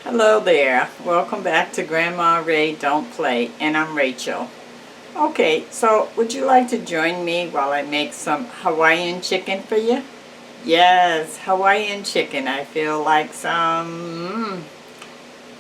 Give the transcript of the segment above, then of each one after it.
Hello there. Welcome back to Grandma Ray Don't Play, and I'm Rachel. Okay, so would you like to join me while I make some Hawaiian chicken for you? Yes, Hawaiian chicken. I feel like some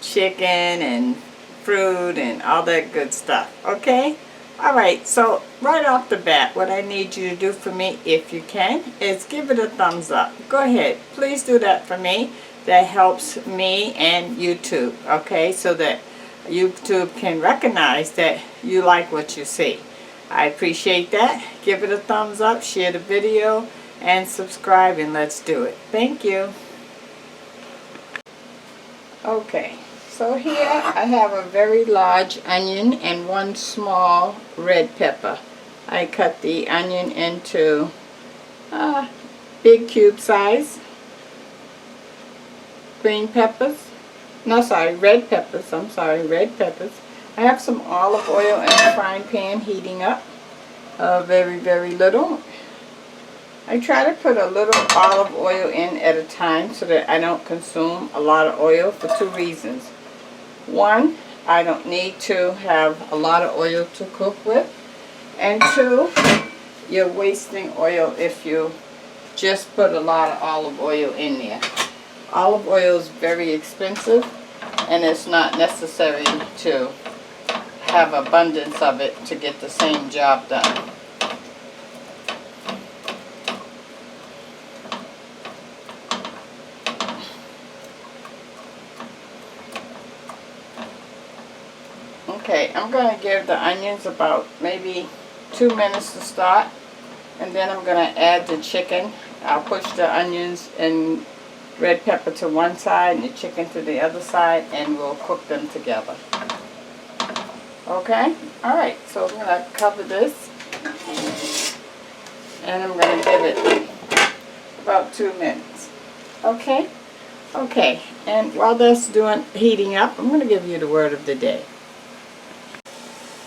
chicken and fruit and all that good stuff. Okay? Alright, so right off the bat, what I need you to do for me, if you can, is give it a thumbs up. Go ahead. Please do that for me. That helps me and YouTube, okay, so that YouTube can recognize that you like what you see. I appreciate that. Give it a thumbs up, share the video, and subscribe, and let's do it. Thank you. Okay, so here I have a very large onion and one small red pepper. I cut the onion into big cube size. Green peppers, red peppers, red peppers. I have some olive oil in a frying pan heating up, very, very little. I try to put a little olive oil in at a time so that I don't consume a lot of oil for two reasons. One, I don't need to have a lot of oil to cook with, and two, you're wasting oil if you just put a lot of olive oil in there. Olive oil is very expensive, and it's not necessary to have abundance of it to get the same job done. Okay, I'm going to give the onions about maybe 2 minutes to start, and then I'm going to add the chicken. I'll push the onions and red pepper to one side and the chicken to the other side, and we'll cook them together. Okay? Alright, so I'm going to cover this, and I'm going to give it about 2 minutes. Okay? Okay, and while that's heating up, I'm going to give you the word of the day.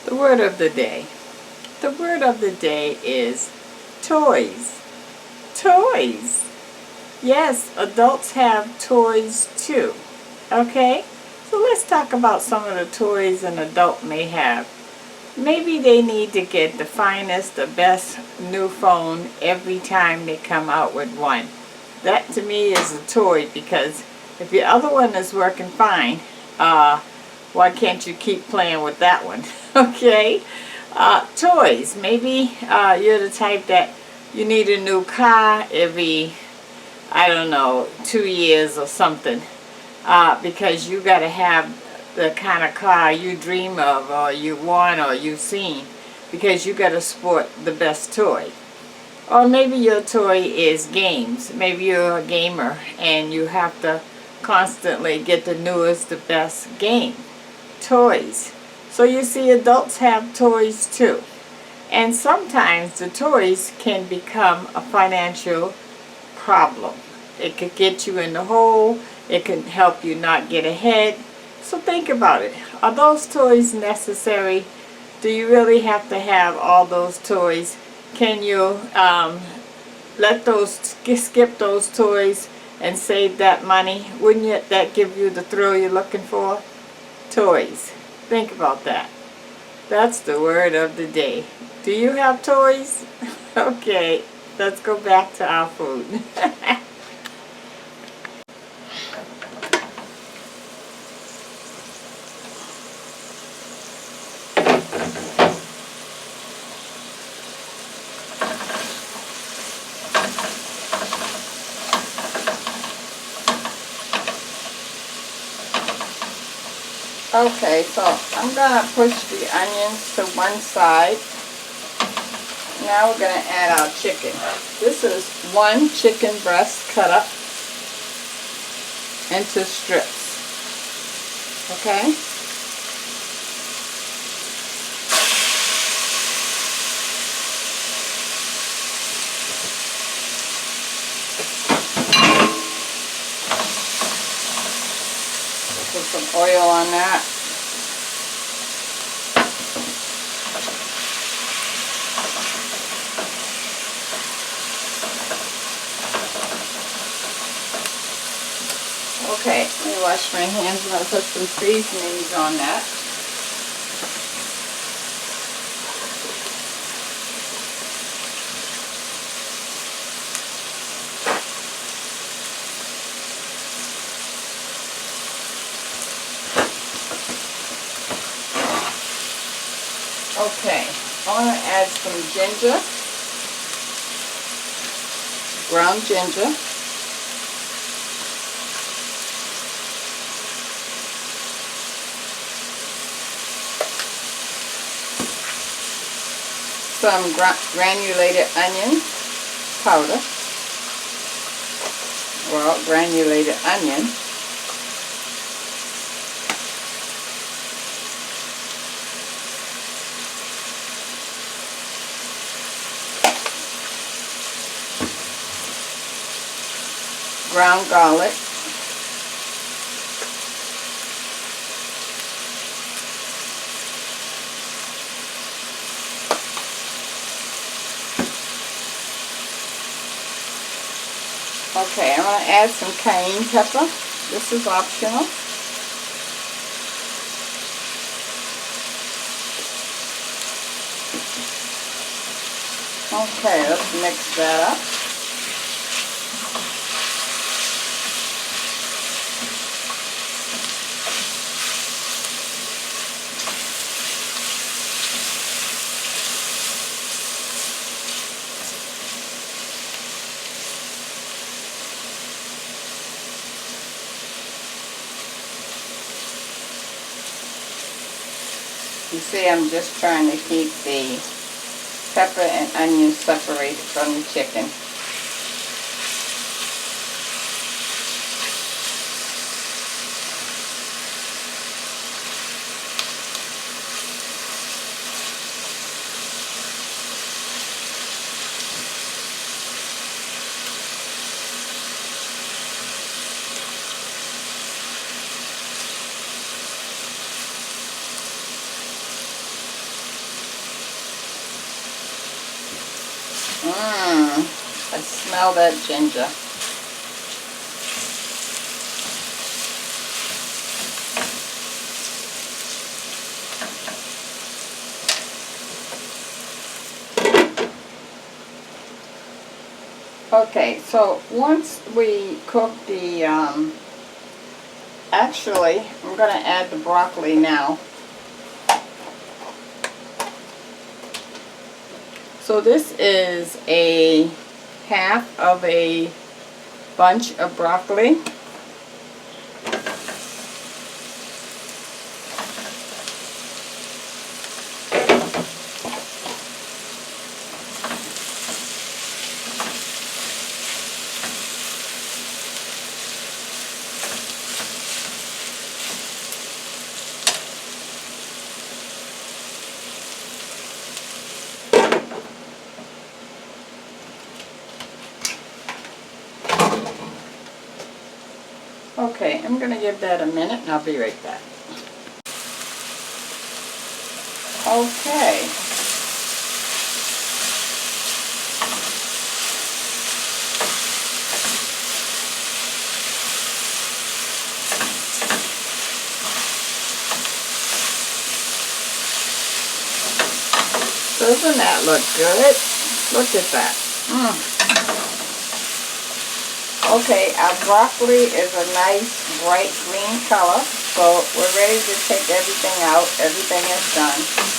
The word of the day. The word of the day is toys. Toys. Yes, adults have toys too. Okay? So let's talk about some of the toys an adult may have. Maybe they need to get the finest, the best new phone every time they come out with one. That to me is a toy, because if your other one is working fine, why can't you keep playing with that one? Okay? Toys. Maybe you're the type that you need a new car every, I don't know, 2 years or something, because you got to have the kind of car you dream of, or you want, or you've seen, because you got to sport the best toy. Or maybe your toy is games. Maybe you're a gamer and you have to constantly get the newest, the best game. Toys. So you see, adults have toys too. And sometimes the toys can become a financial problem. It could get you in the hole. It can help you not get ahead. So think about it. Are those toys necessary? Do you really have to have all those toys? Can you skip those toys and save that money? Wouldn't that give you the thrill you're looking for? Toys. Think about that. That's the word of the day. Do you have toys? Okay, let's go back to our food. Okay, so I'm going to push the onions to one side. Now we're going to add our chicken. This is one chicken breast cut up into strips. Okay? Put some oil on that. Okay, me wash my hands. I'm going to put some seasonings on that. Okay, I want to add some ginger, ground ginger. Some granulated onion powder, well, granulated onion. Ground garlic. Okay, I'm going to add some cayenne pepper. This is optional. Okay, let's mix that up. You see, I'm just trying to keep the pepper and onion separated from the chicken. I smell that ginger. Okay, so once we cook the, actually, I'm going to add the broccoli now. So this is a half of a bunch of broccoli. Okay, I'm going to give that a minute and I'll be right back. Okay. Doesn't that look good? Look at that. Okay, our broccoli is a nice bright green color, so we're ready to take everything out. Everything is done.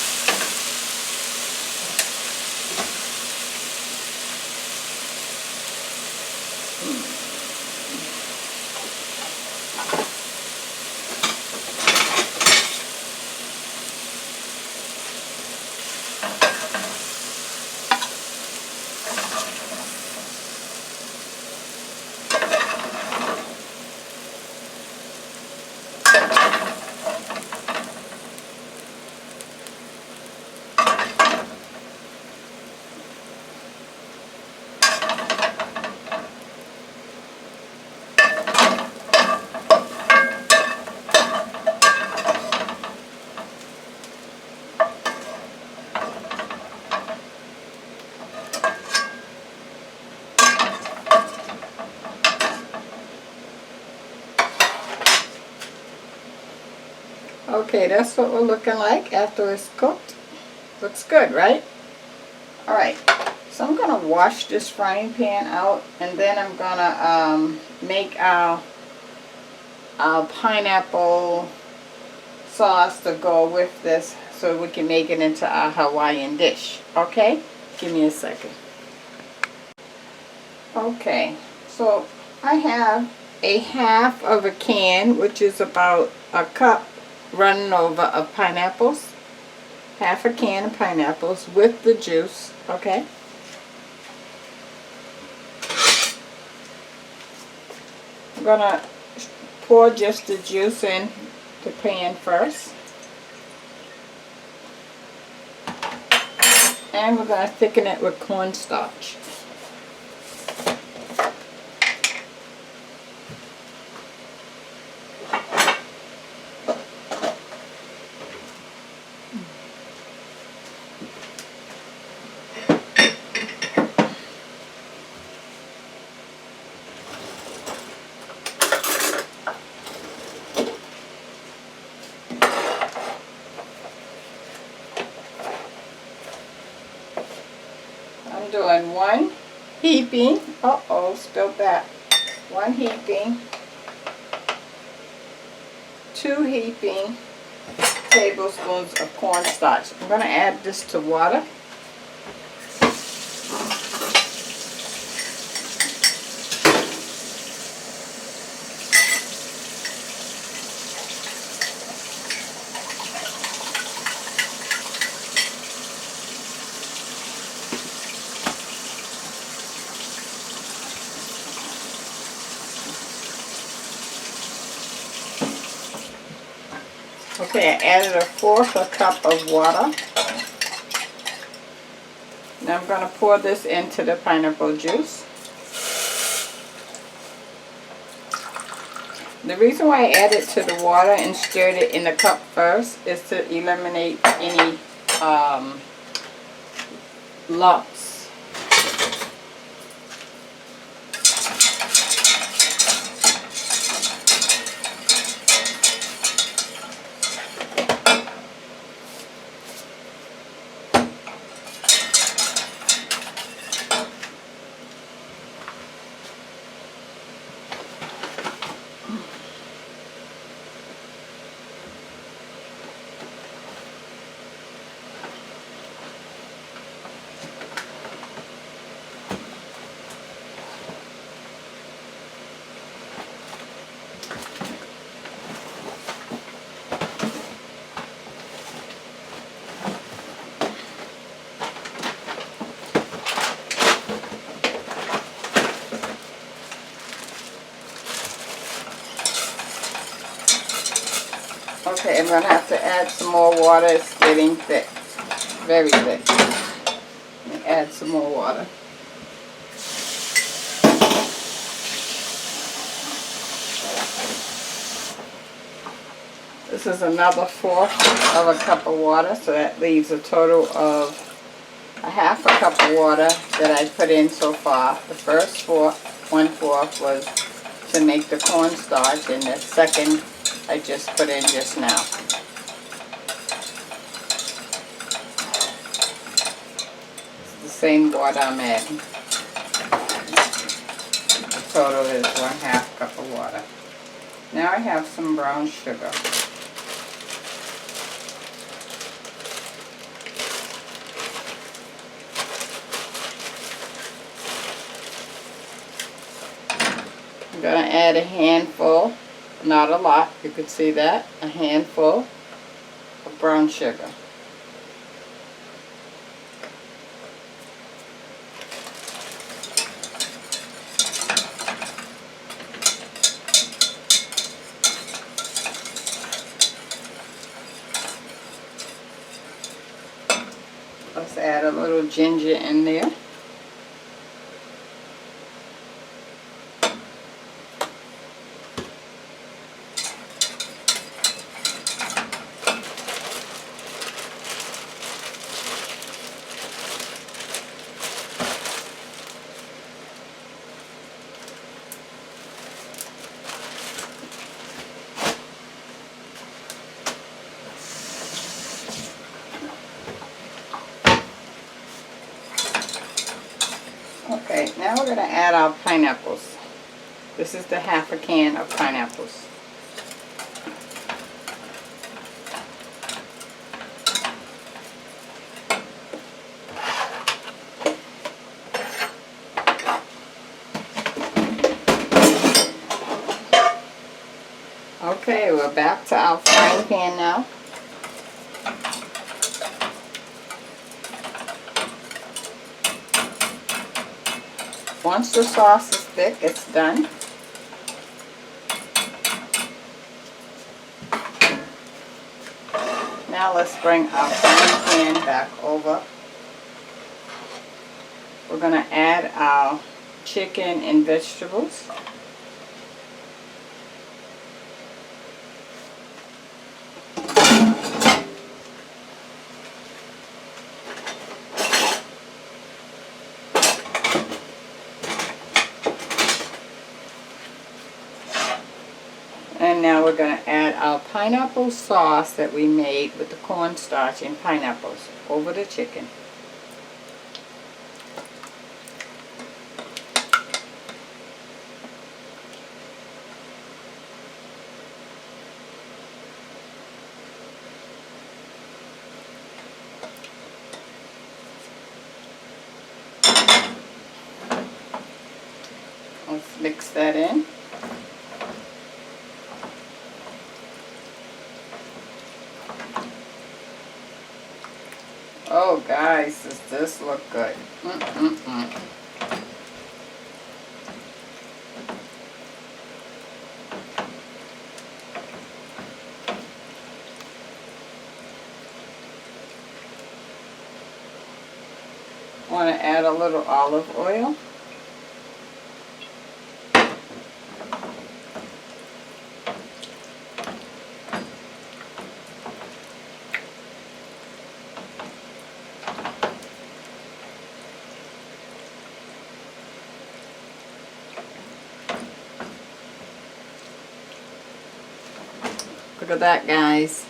Okay, that's what we're looking like after it's cooked. Looks good, right? Alright, so I'm going to wash this frying pan out, and then I'm going to make our pineapple sauce to go with this so we can make it into our Hawaiian dish. Okay? Give me a second. Okay, so I have a half of a can, which is about a cup running over of pineapples. Half a can of pineapples with the juice, okay? I'm gonna pour just the juice in the pan first. And we're gonna thicken it with cornstarch. I'm doing one heaping, spilled that. One heaping, 2 heaping tablespoons of cornstarch. I'm going to add this to water. Okay, I added 1/4 cup of water. Now I'm going to pour this into the pineapple juice. The reason why I added to the water and stirred it in the cup first is to eliminate any lumps. Okay, I'm going to have to add some more water. It's getting thick. Very thick. Let me add some more water. This is another 1/4 of a cup of water, so that leaves a total of 1/2 cup of water that I put in so far. The first 1/4 was to make the cornstarch, and the second I just put in just now. It's the same water I'm adding. The total is 1/2 cup of water. Now I have some brown sugar. I'm going to add a handful, not a lot, you could see that, a handful of brown sugar. Let's add a little ginger in there. we're going to add our pineapples. This is the half a can of pineapples. Okay, we're back to our frying pan now. Once the sauce is thick, it's done. Now let's bring our frying pan back over. We're going to add our chicken and vegetables. And now we're going to add our pineapple sauce that we made with the cornstarch and pineapples over the chicken. Let's mix that in. Oh guys, does this look good? Want to add a little olive oil. Look at that, guys.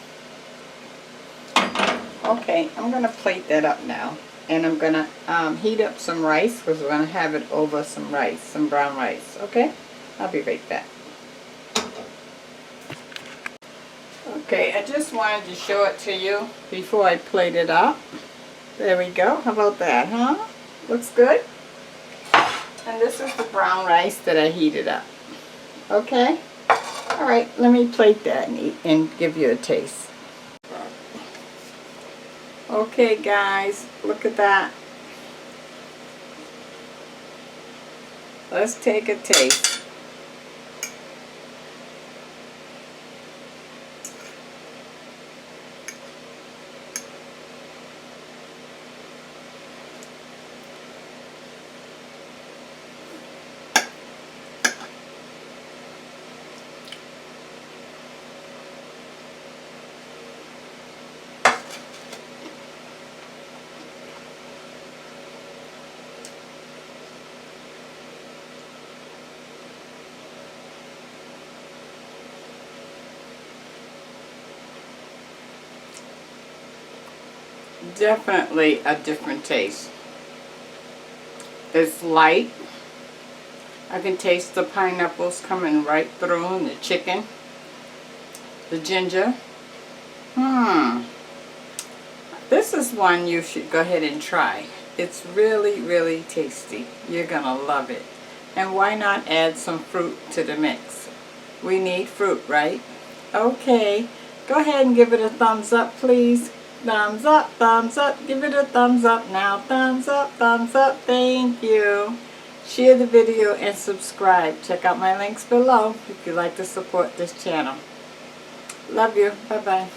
Okay, I'm going to plate that up now. And I'm going to heat up some rice because we're going to have it over some rice, some brown rice. Okay? I'll be right back. Okay, I just wanted to show it to you before I plate it up. There we go. How about that, huh? Looks good? And this is the brown rice that I heated up. Okay? Alright, let me plate that and give you a taste. Okay guys, look at that. Let's take a taste. Definitely a different taste. It's light. I can taste the pineapples coming right through and the chicken, the ginger. This is one you should go ahead and try. It's really, really tasty. You're gonna love it. And why not add some fruit to the mix? We need fruit, right? Okay, go ahead and give it a thumbs up, please. Thumbs up, give it a thumbs up now. Thumbs up, thank you. Share the video and subscribe. Check out my links below if you'd like to support this channel. Love you. Bye-bye.